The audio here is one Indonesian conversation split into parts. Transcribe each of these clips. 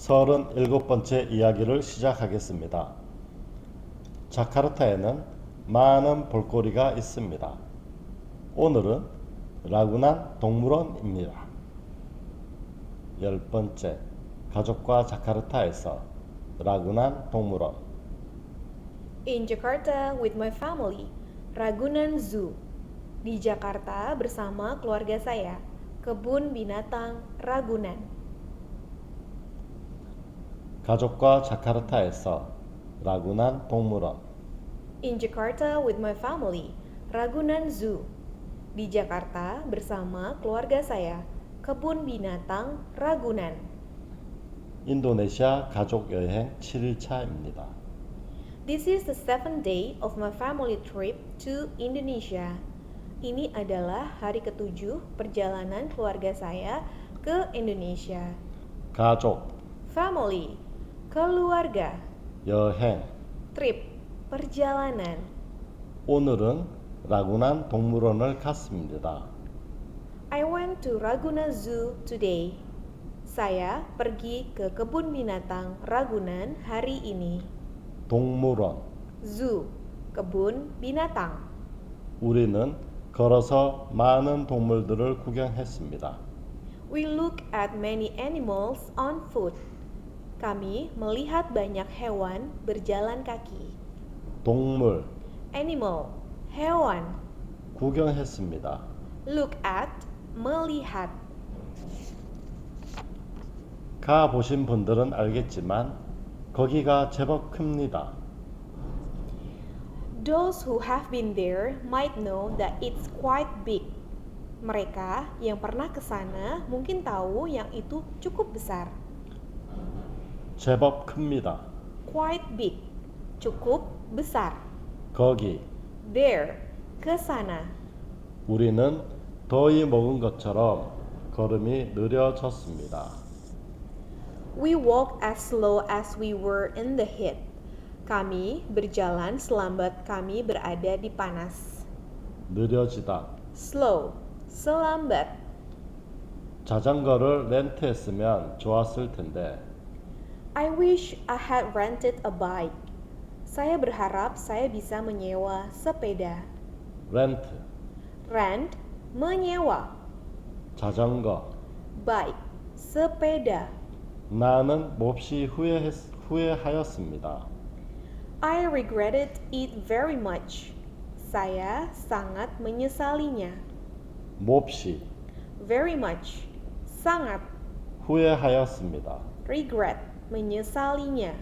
37번째 이야기를 시작하겠습니다. 자카르타에는 많은 볼거리가 있습니다. 오늘은 라구난 동물원입니다. 10번째 가족과 자카르타에서 라구난 동물원. In Jakarta with my family, Ragunan Zoo. Di Jakarta bersama keluarga saya, Kebun Binatang Ragunan. 가족과 자카르타에서 라구난 동물원. In Jakarta with my family, Ragunan Zoo. Di Jakarta bersama keluarga saya, Kebun Binatang Ragunan. 인도네시아 가족 여행 7일차입니다. This is the 7th day of my family trip to Indonesia. Ini adalah hari ke-7 perjalanan keluarga saya ke Indonesia. 가족, Family, keluarga, 여행. trip, perjalanan. 오늘은 라구난 동물원을 갔습니다. I went to Ragunan Zoo today. Saya pergi ke kebun binatang Ragunan hari ini. 동물원. Zoo, kebun binatang. 우리는 걸어서 많은 동물들을 구경했습니다. We look at many animals on foot. Kami melihat banyak hewan berjalan kaki. 동물. Animal, hewan. 구경했습니다. Look at, melihat. 가 보신 분들은 알겠지만 거기가 제법 큽니다. Those who have been there might know that it's quite big. Mereka yang pernah ke sana mungkin tahu yang itu cukup besar. 제법 큽니다. Quite big, cukup besar. 거기. There, ke sana. 우리는 더위 먹은 것처럼 걸음이 느려졌습니다. We walked as slow as we were in the heat. Kami berjalan selambat kami berada di panas. 느려지다. Slow, selambat. 자전거를 렌트했으면 좋았을 텐데 I wish I had rented a bike. Saya berharap saya bisa menyewa sepeda. 렌트. Rent, menyewa. 자전거. Bike, sepeda. 나는 몹시 후회하였습니다. I regretted it very much. Saya sangat menyesalinya. 몹시 Very much, sangat. 후회하였습니다. Regret, menyesalinya.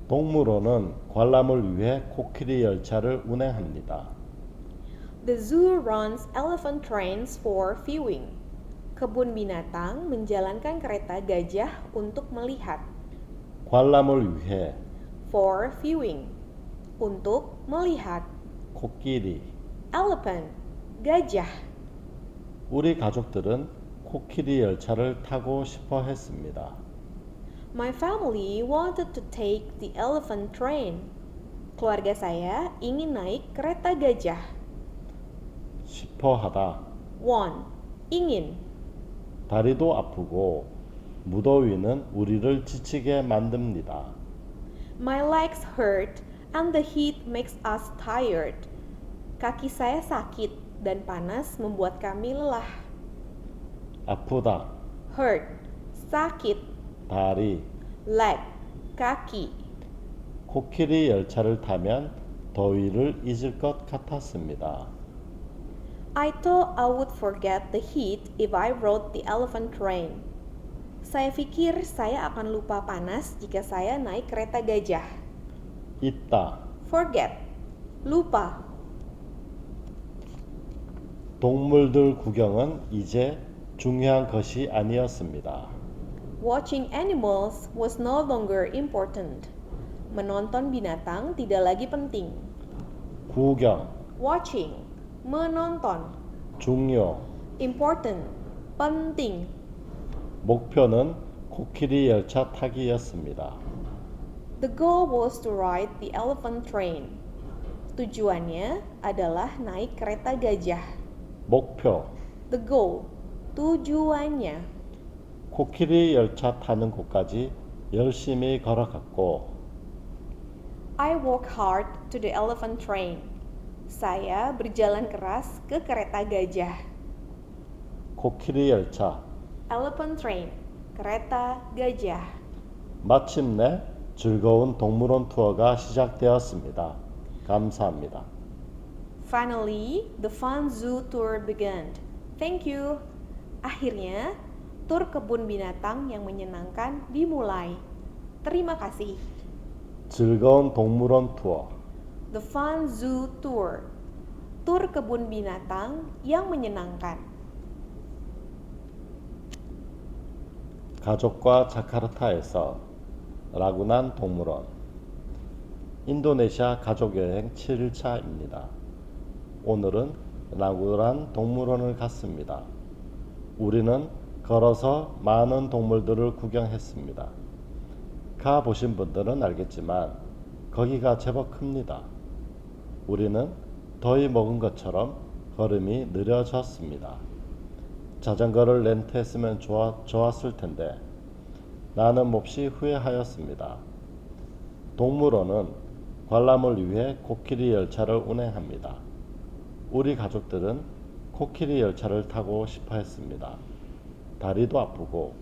동물원은 관람을 위해 코끼리 열차를 운행합니다. The zoo runs elephant trains for viewing. Kebun binatang menjalankan kereta gajah untuk melihat. 관람을 위해 For viewing, untuk melihat. 코끼리. Elephant, gajah. 우리 가족들은 코끼리 열차를 타고 싶어 했습니다. My family wanted to take the elephant train. Keluarga saya ingin naik kereta gajah. 싶어 하다. Want, ingin. 다리도 아프고 무더위는 우리를 지치게 만듭니다. My legs hurt and the heat makes us tired. Kaki saya sakit dan panas membuat kami lelah. 아프다. Hurt, sakit. 다리. Leg, kaki. 코끼리 열차를 타면 더위를 잊을 것 같았습니다. I thought I would forget the heat if I rode the elephant train. Saya pikir saya akan lupa panas jika saya naik kereta gajah. 있다. Forget, lupa. 동물들 구경은 이제 중요한 것이 아니었습니다. Watching animals was no longer important. Menonton binatang tidak lagi penting. 구경. Watching, menonton. 중요. Important, penting. 목표는 코끼리 열차 타기였습니다. The goal was to ride the elephant train. Tujuannya adalah naik kereta gajah. 목표. The goal, tujuannya. 코끼리 열차 타는 곳까지 열심히 걸어갔고 I walk hard to the elephant train. Saya berjalan keras ke kereta gajah. 코끼리 열차 Elephant train, kereta gajah. 마침내 즐거운 동물원 투어가 시작되었습니다. 감사합니다. Finally, the fun zoo tour began. Thank you. Akhirnya, tur kebun binatang yang menyenangkan dimulai. Terima kasih. 즐거운 동물원 투어 The fun zoo tour. Tur kebun binatang yang menyenangkan. 가족과 자카르타에서 라구난 동물원 인도네시아 가족여행 7일차입니다. 오늘은 라구난 동물원을 갔습니다. 우리는 걸어서 많은 동물들을 구경했습니다. 가 보신 분들은 알겠지만 거기가 제법 큽니다. 우리는 더위 먹은 것처럼 걸음이 느려졌습니다. 자전거를 렌트했으면 좋았을 텐데 나는 몹시 후회하였습니다. 동물원은 관람을 위해 코끼리 열차를 운행합니다. 우리 가족들은 코끼리 열차를 타고 싶어 했습니다. 다리도 아프고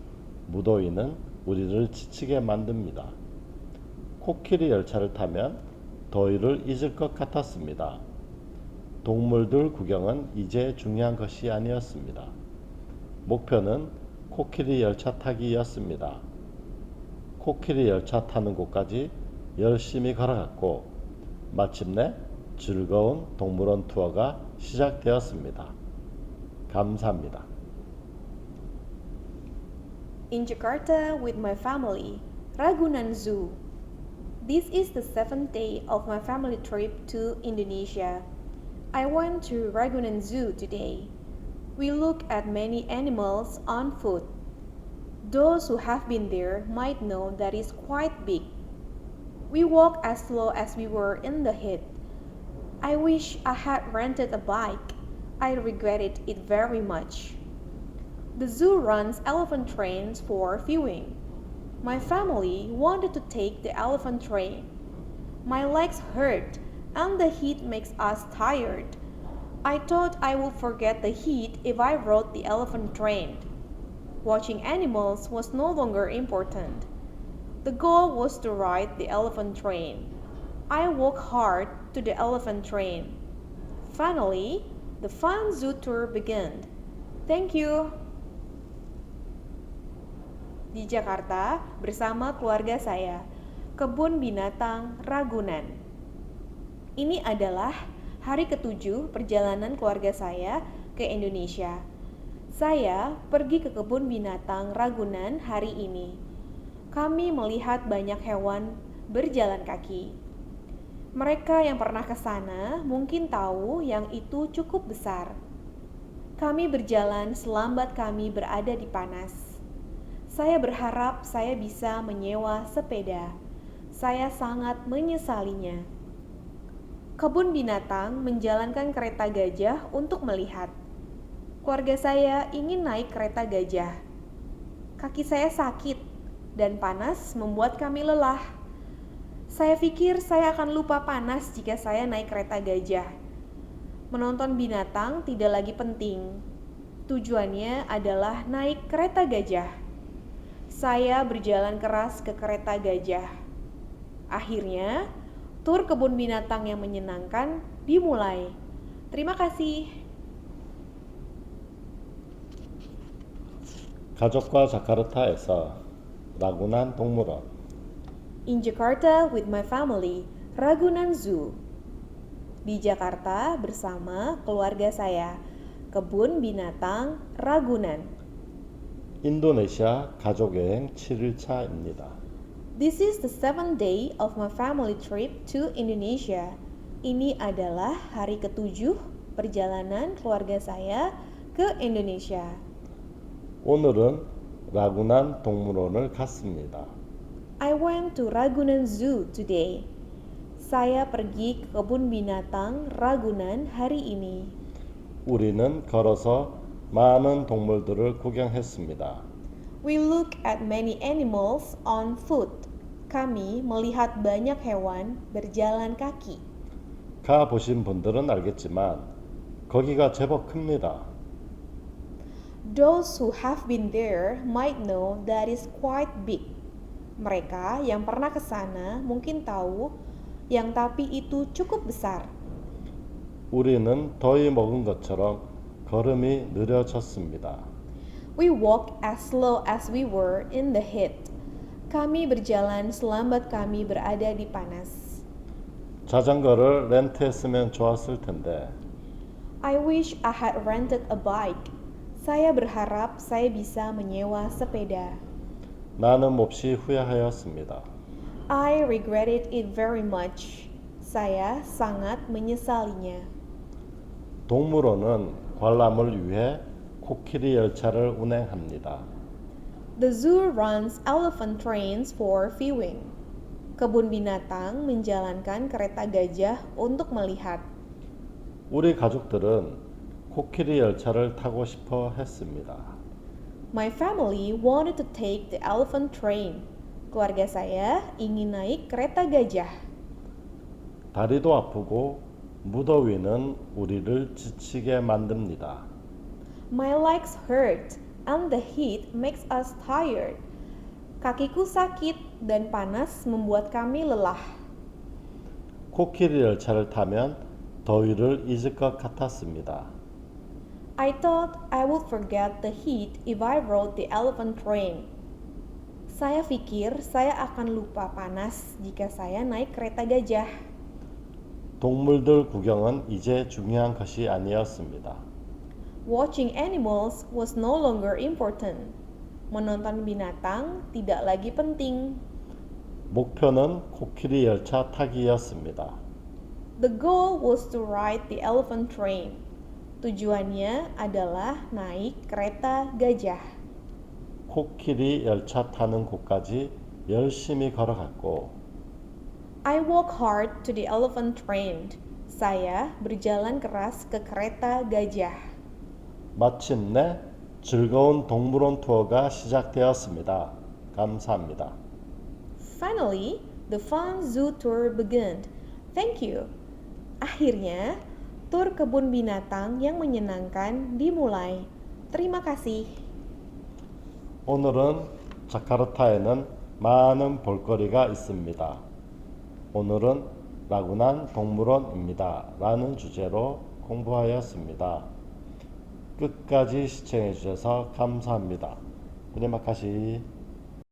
무더위는 우리를 지치게 만듭니다. 코끼리 열차를 타면 더위를 잊을 것 같았습니다. 동물들 구경은 이제 중요한 것이 아니었습니다. 목표는 코끼리 열차 타기였습니다. 코끼리 열차 타는 곳까지 열심히 걸어갔고 마침내 즐거운 동물원 투어가 시작되었습니다. 감사합니다. In Jakarta with my family, Ragunan Zoo. This is the 7th day of my family trip to Indonesia. I went to Ragunan Zoo today. We look at many animals on foot. Those who have been there might know that it's quite big. We walk as slow as we were in the heat. I wish I had rented a bike. I regretted it very much. The zoo runs elephant trains for viewing. My family wanted to take the elephant train. My legs hurt and the heat makes us tired. I thought I would forget the heat if I rode the elephant train. Watching animals was no longer important. The goal was to ride the elephant train. I walked hard to the elephant train. Finally, the fun zoo tour began. Thank you. Di Jakarta bersama keluarga saya, kebun binatang Ragunan. Ini adalah hari ke-7 perjalanan keluarga saya ke Indonesia. Saya pergi ke kebun binatang Ragunan hari ini. Kami melihat banyak hewan berjalan kaki. Mereka yang pernah ke sana mungkin tahu yang itu cukup besar. Kami berjalan selambat kami berada di panas. Saya berharap saya bisa menyewa sepeda. Saya sangat menyesalinya. Kebun binatang menjalankan kereta gajah untuk melihat. Keluarga saya ingin naik kereta gajah. Kaki saya sakit dan panas membuat kami lelah. Saya pikir saya akan lupa panas jika saya naik kereta gajah. Menonton binatang tidak lagi penting. Tujuannya adalah naik kereta gajah. Saya berjalan keras ke kereta gajah. Akhirnya, tur kebun binatang yang menyenangkan dimulai. Terima kasih. 가족과 자카르타에서 라구난 동물원 In Jakarta with my family, Ragunan Zoo. Di Jakarta bersama keluarga saya, kebun binatang Ragunan. 인도네시아 가족여행 7일차입니다. This is the 7th day of my family trip to Indonesia. Ini adalah hari ke-7 perjalanan keluarga saya ke Indonesia. 오늘은 라구난 동물원을 갔습니다. I went to Ragunan Zoo today. Saya pergi ke kebun binatang Ragunan hari ini. 우리는 걸어서 많은 동물들을 구경했습니다. We look at many animals on foot. Kami melihat banyak hewan berjalan kaki. 가 보신 분들은 알겠지만 거기가 제법 큽니다. Those who have been there might know that is quite big. Mereka yang pernah ke sana mungkin tahu yang tapi itu cukup besar. 우리는 더위 먹은 것처럼 걸음이 느려졌습니다. We walk as slow as we were in the heat. Kami berjalan selambat kami berada di panas. 자전거를 렌트했으면 좋았을 텐데 I wish I had rented a bike. Saya berharap saya bisa menyewa sepeda. 나는 몹시 후회하였습니다. I regretted it very much. Saya sangat menyesalinya. 동물원은 관람을 위해 코끼리 열차를 운행합니다. The zoo runs elephant trains for viewing. Kebun binatang menjalankan kereta gajah untuk melihat. 우리 가족들은 코끼리 열차를 타고 싶어 했습니다. My family wanted to take the elephant train. Keluarga saya ingin naik kereta gajah. 다리도 아프고 무더위는 우리를 지치게 만듭니다. My legs hurt and the heat makes us tired. Kakiku sakit dan panas membuat kami lelah. 코끼리 열차를 타면 더위를 잊을 것 같았습니다. I thought I would forget the heat if I rode the elephant train. Saya pikir saya akan lupa panas jika saya naik kereta gajah. 동물들 구경은 이제 중요한 것이 아니었습니다. Watching animals was no longer important. Menonton binatang tidak lagi penting. 목표는 코끼리 열차 타기였습니다. The goal was to ride the elephant train. Tujuannya adalah naik kereta gajah. 코끼리 열차 타는 곳까지 열심히 걸어갔고 I walk hard to the elephant train. Saya berjalan keras ke kereta gajah. 마침내 즐거운 동물원 투어가 시작되었습니다. 감사합니다. Finally, the fun zoo tour began. Thank you. Akhirnya, tur kebun binatang yang menyenangkan dimulai. Terima kasih. 오늘은 자카르타에는 많은 볼거리가 있습니다. 오늘은 라구난 동물원입니다. 라는 주제로 공부하였습니다. 끝까지 시청해 주셔서 감사합니다. Terima kasih.